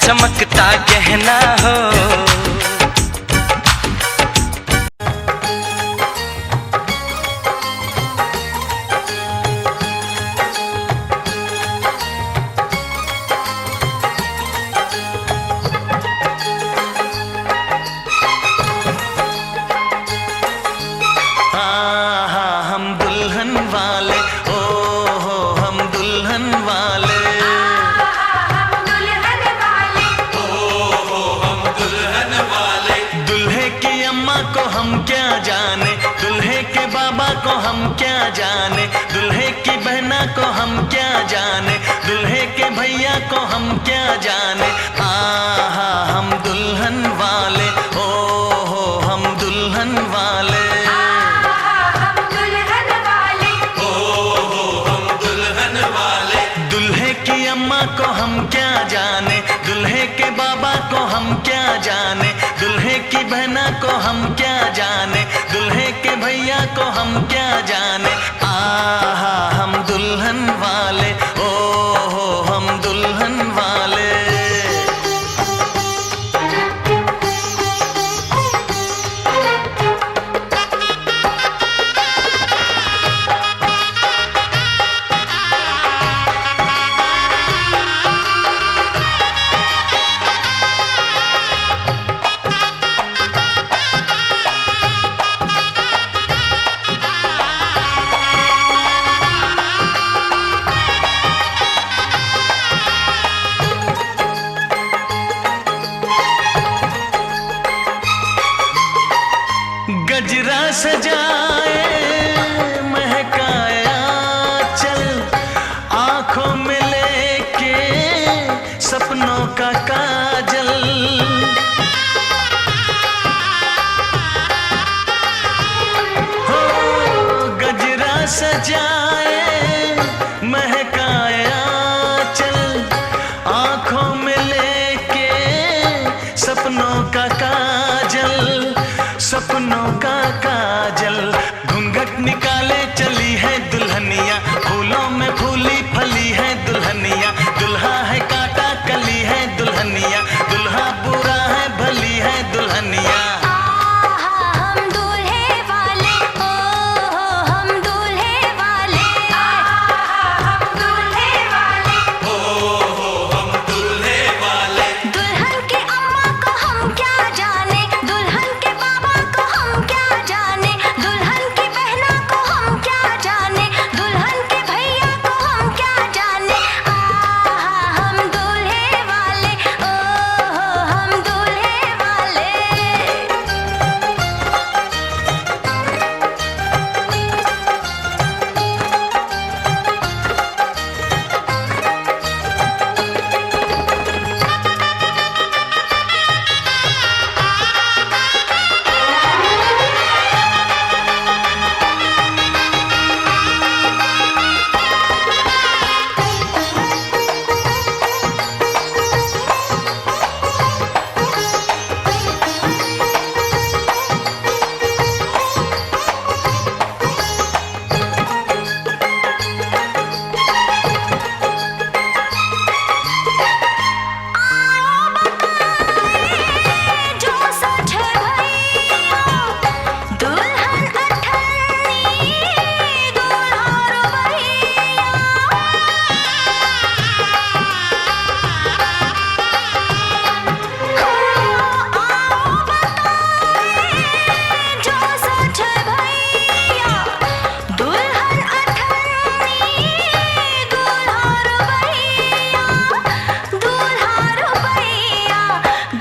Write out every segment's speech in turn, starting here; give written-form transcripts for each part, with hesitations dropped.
चमकता गहना हो। हम क्या जाने, दूल्हे के बाबा को हम क्या जाने, दूल्हे की बहना को हम क्या जाने, दूल्हे के भैया को हम क्या जाने। आहा हम दुल्हन वाले, ओ हो हम दुल्हन वाले, हम दुल्हन वाले, ओ हो हम दुल्हन वाले। दूल्हे की अम्मा को हम क्या जाने, दूल्हे के बाबा को हम क्या जाने, दूल्हे की बहना को हम क्या जाने, दूल्हे के भैया को हम क्या जाने। आहा हम दुल्हन वाले, ओ हो हम दुल्हन वाले। गजरा सजाए महकाए आंचल, आंखों में लेके सपनों का काजल। हो गजरा सजाए महकाए आंचल, आंखों में लेके सपनों का काजल, सपनों का काजल। घूंघट निकाले चली है दुल्हनिया, फूलों में फूली फली है दुल्हनिया, दुल्हा है काटा कली है दुल्हनिया, दुल्हा बुरा है भली है दुल्हनिया। हम दूल्हे वाले, ओ हो हम दूल्हे वाले, हम दूल्हे वाले, ओ हो हम दूल्हे वाले। दुल्हन के अम्मा को हम क्या जाने, दुल्हन के बाबा को हम क्या जाने, दुल्हन की बहना को हम क्या जाने, दुल्हन के भैया को हम क्या जाने। हम दूल्हे वाले, ओ हो हम दूल्हे वाले। जो सच भैया दुल्हन अठन्नी, दूल्हा रुपैया। आओ बताए जो सच भैया दुल्हन अठन्नी, दूल्हा रुपैया, दूल्हा रुपैया।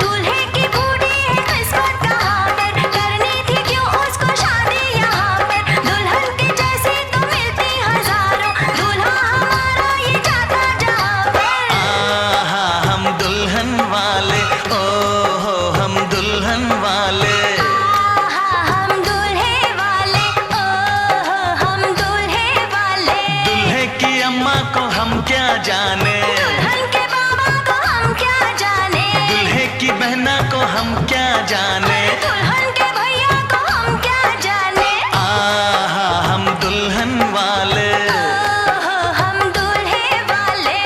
दूल्हे की बूढ़ी है किस्मत कहाँ पर, करनी थी क्यों उसको शादी यहाँ पर। दुल्हन के जैसे तो मिलती हजारों, दूल्हा हमारा ये जाता जहाँ पर। आहा हम दुल्हन वाले, ओ हो हम दुल्हन वाले। हम दूल्हे वाले, ओ हो हम दूल्हे वाले। दूल्हे की अम्मा को हम क्या जाने, दुल्हन के बाबा को हम क्या जाने, दूल्हे की बहना को हम क्या जाने। दुल्हन के भैया को हम क्या जाने। आहा हम दुल्हन वाले। ओ हो हम दूल्हे वाले।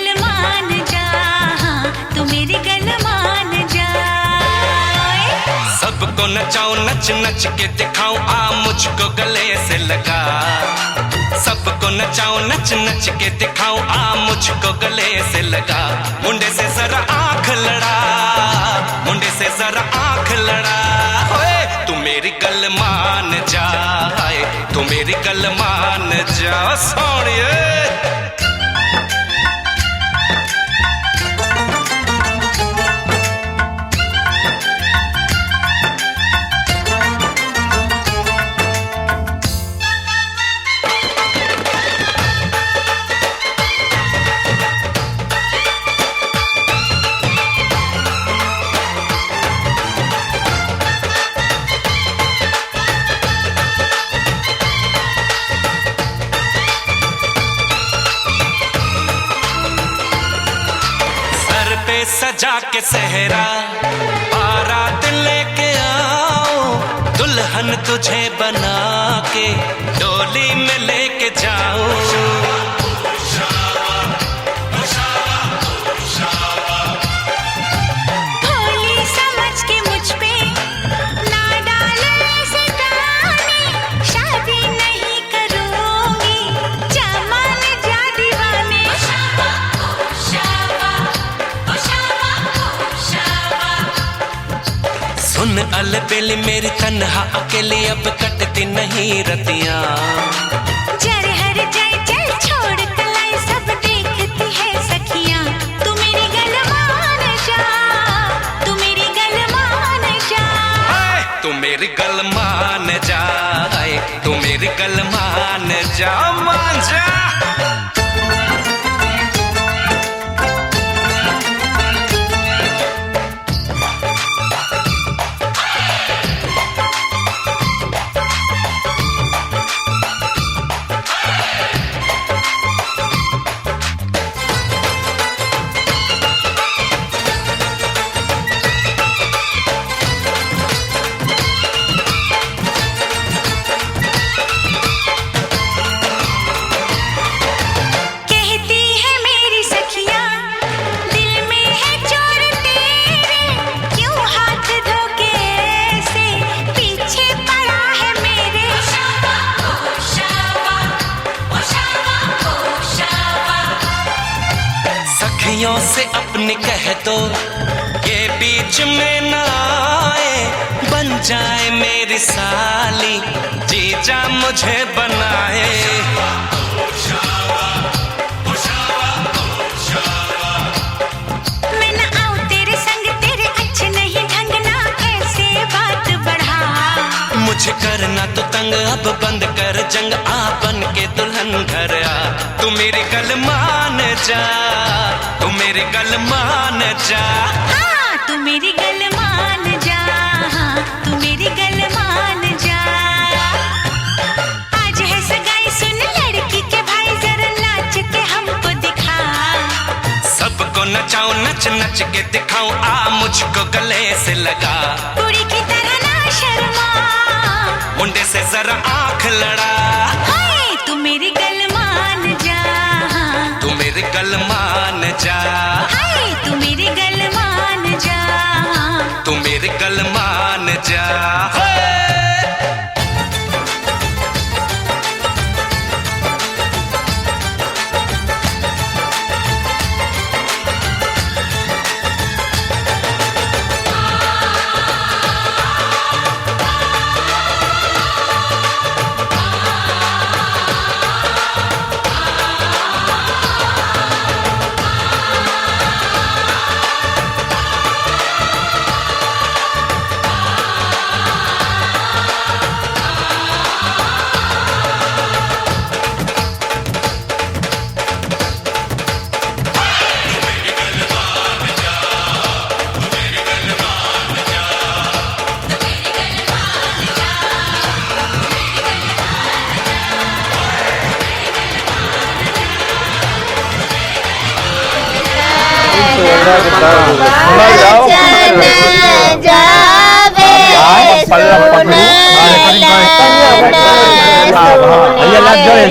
गल मान जा, तू मेरी गल मान जा। सबको नचाऊं नच नच के दिखाऊं, आ मुझको गले से लगा। सबको नचाऊं नच नच के दिखाऊं, आ मुझको गले से लगा। मुंडे से जरा आंख लड़ा, मुंडे से जरा आंख लड़ा। ओए तू मेरी गल मान जा, तू मेरी गल मान जा सोनिए। सजा के सहरा बारात लेके आओ, दुल्हन तुझे बना के डोली में लेके जाओ। भोली समझ के मुझ पे ना डाले ऐसे ताने, शादी नहीं करूंगी जमान जा दीवाने। सुन अलबेली मेरी तन्हा अकेली, अब कटती नहीं रतियां। जर हर जाए चल छोड़ कलाई, सब देखती है सखियां। तू मेरी गल मान जा, तू मेरी गल मान जा। तू मेरी गल मान जा, तू मेरी गल मान जा, मान जा। से अपनी कह दो ये बीच में ना आए, बन जाए मेरी साली, जीजा मुझे बनाए। मैं ना आऊं तेरे संग, तेरे अच्छे नहीं ढंग ना ऐसे बात बढ़ा। मुझे करना तो तंग, अब बंद कर जंग, आ बन के दुल्हन घर आ। तू मेरी गल मान जा, तू मेरी गल मान जा। हाँ तू मेरी गल मान जा, तू मेरी गल मान जा। आज है सगाई सुन लड़की के भाई, जरा नाच के हमको दिखा। सबको नचाऊं नच नच के दिखाऊं, आ मुझको गले से लगा। कुड़ी की तरह ना शर्मा, मुंडे से जरा आंख लड़ा। हाय तू मेरी गल मान जा, तू मेरी गल मान जा। हाय तू मेरी गल मान जा, तू मेरी गल मान जा। जावे ये लग जोड़े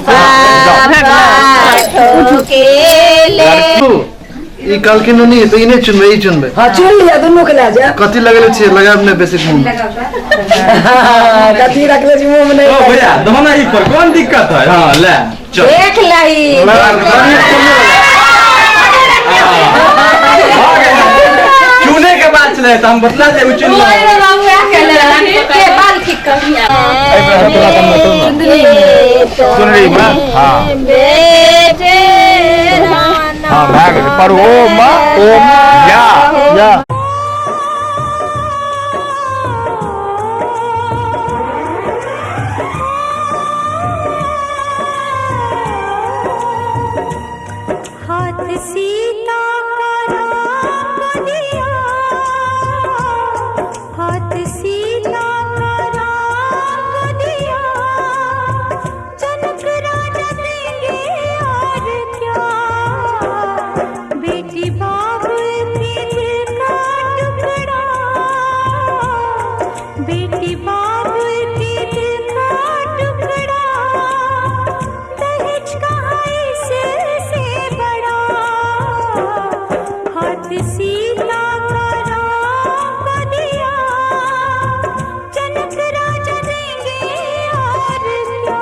ई काल के नहीं तो इन्हें चुनबे ई चुनबे हां चुन लिया दोनों के ला जा कथि लगले छे लगाब ने बेसिक मुंह कथि रखले छी मुंह में नहीं ओ भैया दोना ही पर कौन दिक्कत है हां ले चल देख लही चुने के बाद चले तो हम बतला दे चुन लो के बाल ठीक कर दिया सुन रही मां हां बेटे हां भाग पर ओम या हाथ सीता का राम दिया, हाथ सीता का राम दिया, जनक राजा देंगे और क्या, बेटी बाबुल के दिल का टुकड़ा, बेटी बाबुल के दिल का टुकड़ा, दहेज कहाँ इससे बड़ा, हाथ सीता का राम दिया, जनक राजा देंगे और क्या।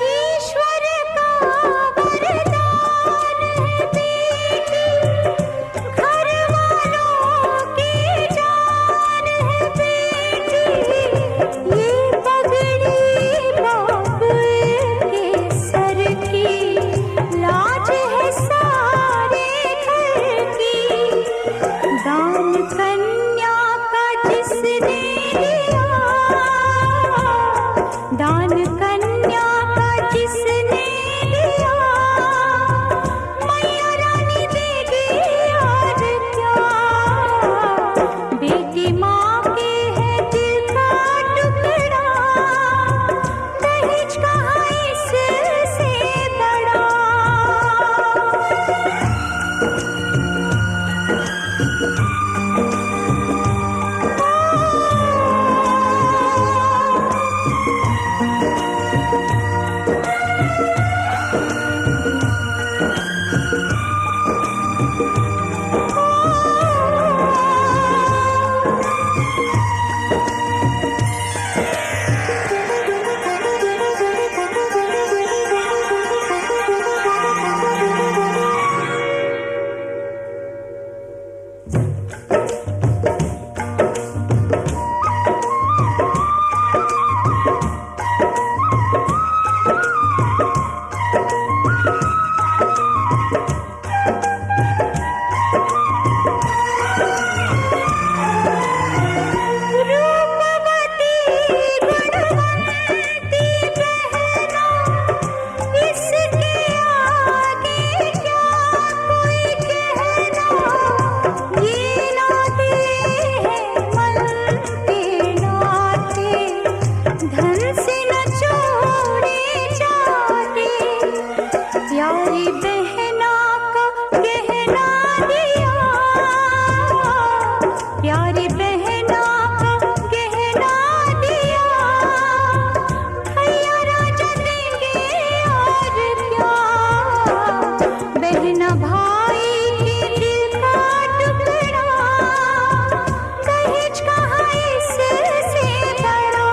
ईश्वर का वरदान है बेटी, घर वालों की जान है बेटी, ये पगड़ी बाबुल के सर की, लाज है सारे घर की, दान कन्या का जिसने लिया, दान कन्या का जिसने लिया, मैया रानी देगी और क्या, बेटी माँ के है दिल का टुकड़ा, दहेज कहाँ इससे बड़ा। रूपवती गुणवंती बहना, इसके आगे क्या कोई कहना, ये नाते हैं मन के नाते, धन से न छोड़े जाते, प्यारी बहना का गहना दिया, प्यारी बहना का गहना दिया, भैया राजा देंगे और क्या, बहना भाई के दिल का टुकड़ा, दहेज कहाँ इससे बड़ा,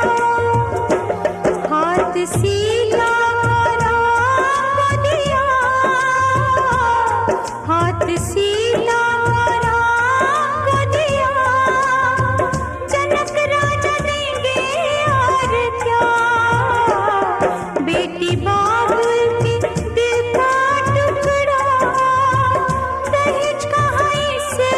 हाथ सीता का राम दिया, हाथ सीता का राम दिया, जनक राजा देंगे और क्या, बेटी बाबुल के दिल का टुकड़ा, दहेज कहाँ इससे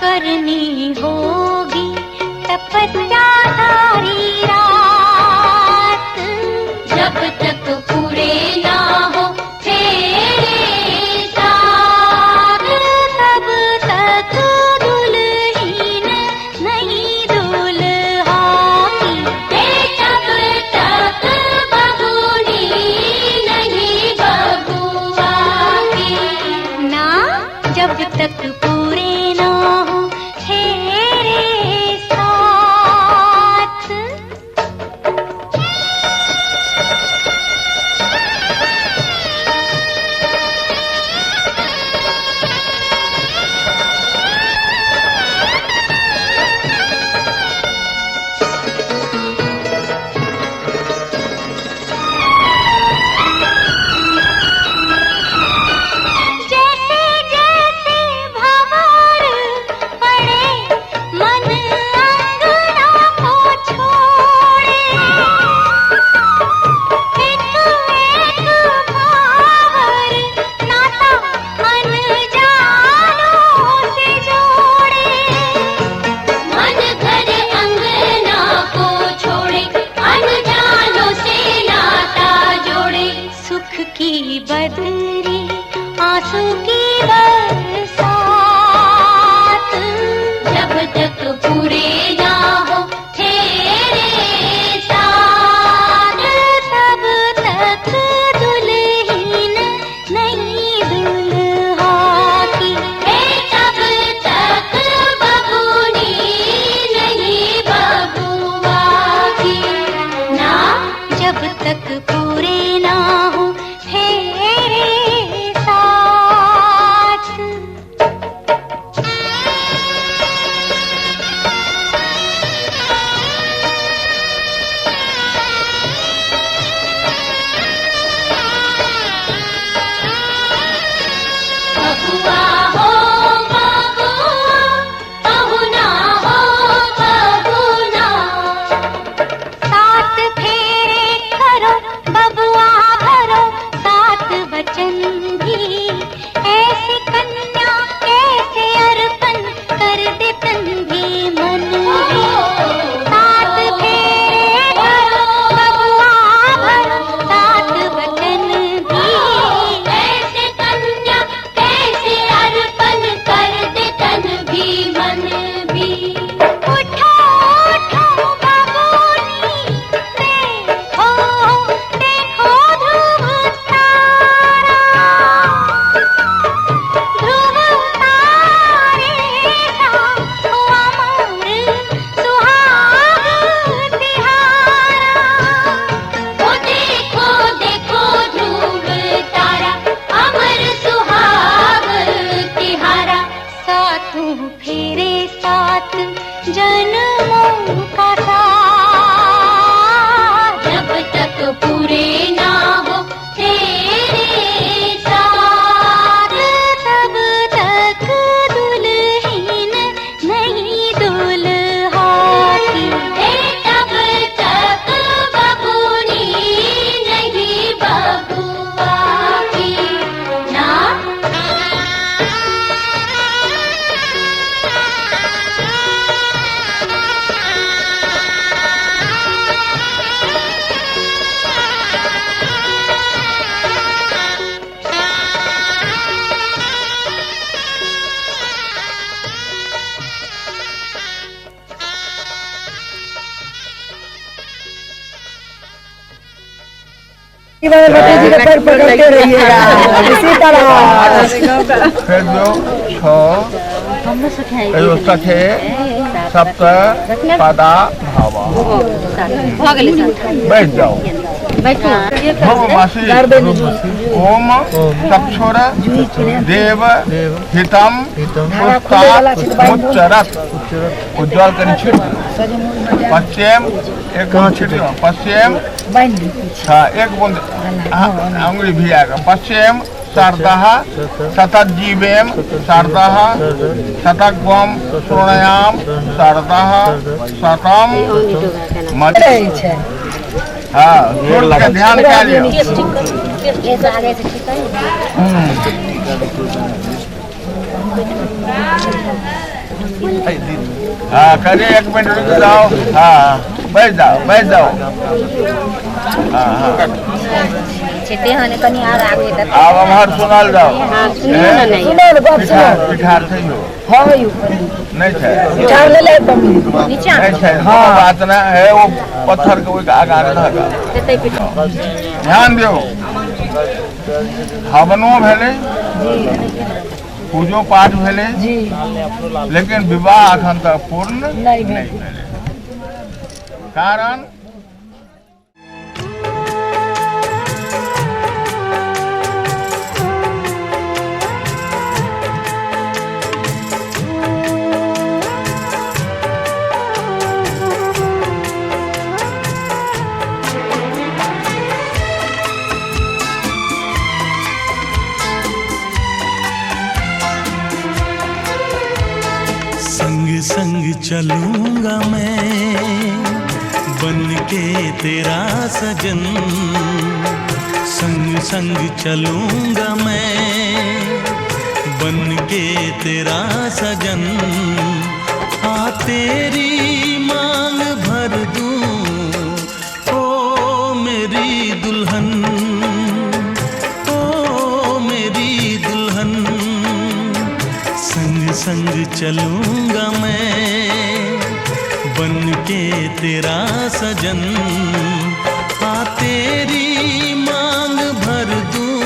करनी होगी तपस्या सारी रात, जब तक पूरे ना हो तेरे साथ, तब तक दुल्हीन नहीं दुल्हा की, जब तक बबूनी नहीं बबुआ की, ना जब तक पूरे ना हो तेरे साथ। जैसे जैसे भंवर पड़े मन अंगना को छोड़े, एक एक भंवर नाता अनजानों से जोड़े, मन घर अंगना को छोड़े अनजानों से नाता जोड़े, सुख की बदरी आंसू की बरसात, जब तक पूरे ना हो तेरे साथ, तब तक दुल्हीन नहीं दुल्हा की, तब तक बबूनी नहीं बबुआ की, ना जब तक पूरे ना हो तेरे साथ। बबुआ हो बबुआ, बहुना हो बहुना, सात फेरे करो बबुआ भरो सात वचन भी, ऐसी कन्या कैसे अर्पण कर दे तन भी मन भी, सात फेरे करो बबुआ भरो सात वचन भी, ऐसे कन्या कैसे अर्पण कर दे तन भी मन भी। उठो उठो बबूनी, देखो देखो ध्रुव तारा, ध्रुव तारे सा अमर सुहाग तिहारा, ओ देखो देखो ध्रुव तारा अमर सुहाग तिहारा, सातों फेरे सात जन्मों का साथ, जब तक पूरे ना हो तेरे साथ, तब तक दुल्हीन नहीं दुल्हा की, तब तक बबूनी नहीं बबुआ की, ना भट्टी जी का पैर पकड़ते रहिएगा इसी तरह। फिर जो सखे सप्त पदा भावा बैठ जाओ। ओम चक्षुर देव हितम मुच्चरत उज्ज्वल कर पश्चिम एक पश्चिम एक बूंद अंगुली भी आएगा। पश्चिम शारदः शतजीवेम शारदः शतग्वम श्रोणयाम शारदः शतम हाँ ध्यान क्या लिया। हाँ करिए, 1 मिनट रुक जाओ। हाँ बैठ जाओ, बैठ जाओ। हाँ हाँ अब हमार सुनाल जाओ। पिठार થઈ हो नहीं है, नहीं है। हाँ बात ना है, वो पत्थर के आगे आगे धागा। ध्यान दियो, हवनो भेले, पूजो पाठ भेले, लेकिन विवाह अखन तक पूर्ण नहीं भेले। कारण संग संग चलूंगा मैं बन के तेरा सजन, संग संग चलूंगा मैं बन के तेरा सजन। आ तेरी मांग भर दूं ओ मेरी दुल्हन, ओ मेरी दुल्हन। संग संग चलूंगा मैं बन के तेरा सजन। आ तेरी मांग भर दूं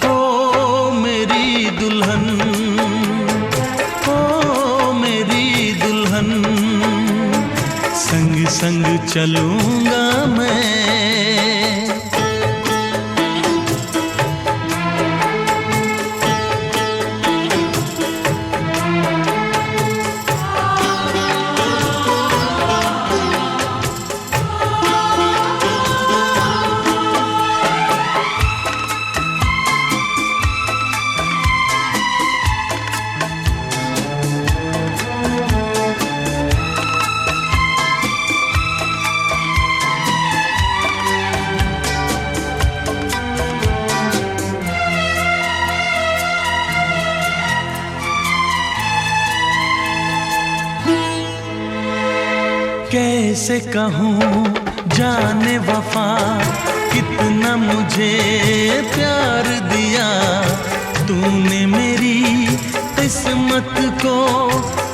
ओ मेरी दुल्हन, ओ मेरी दुल्हन। संग संग चलूंगा मैं। कैसे कहूँ जाने वफा कितना मुझे प्यार दिया तूने, मेरी किस्मत को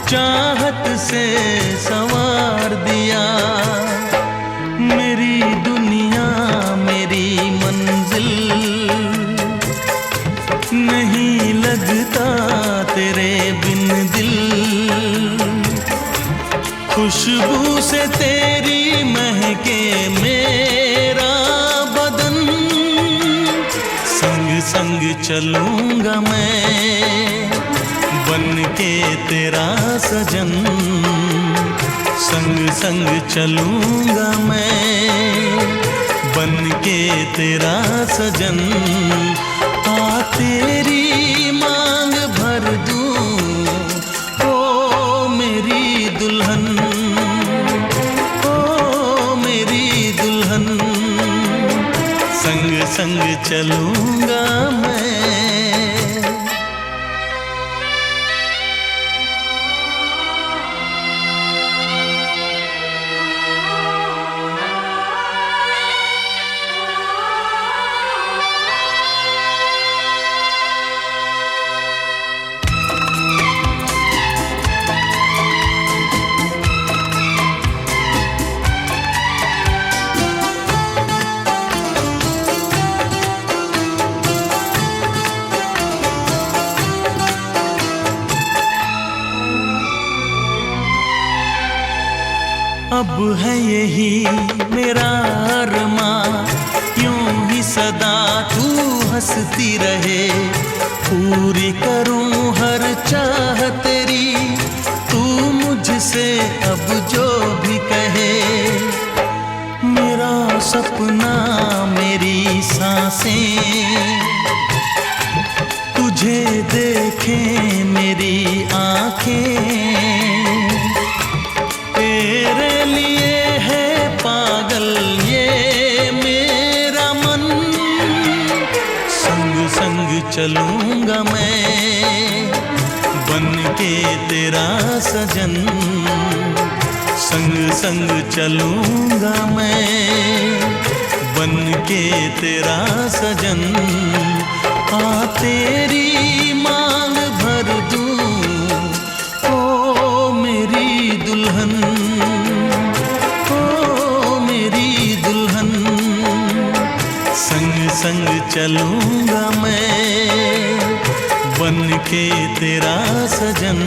चाहत से संवार दिया। मेरी दुनिया मेरी मंजिल नहीं लगता तेरे बिन दिल। खुशबू से तेरी महके मेरा बदन। संग संग चलूंगा मैं बन के तेरा सजन, संग संग चलूंगा मैं बन के तेरा सजन। आ तेरी मांग भर दूं ओ मेरी दुल्हन, ओ मेरी दुल्हन। संग संग चलूंगा मैं। अब है यही मेरा अरमां, यूं ही सदा तू हंसती रहे। पूरी करूं हर चाह तेरी, तू मुझसे अब जो भी कहे। मेरा सपना मेरी सांसें तुझे देखें मेरी आंखें। तेरे लिए है पागल ये मेरा मन। संग संग चलूंगा मैं बन के तेरा तेरा सजन, संग संग चलूंगा मैं बन के तेरा सजन। हाँ तेरी मांग भर दूं ओ मेरी दुल्हन, ओ मेरी दुल्हन। संग संग चलूंगा मैं बन के तेरा सजन।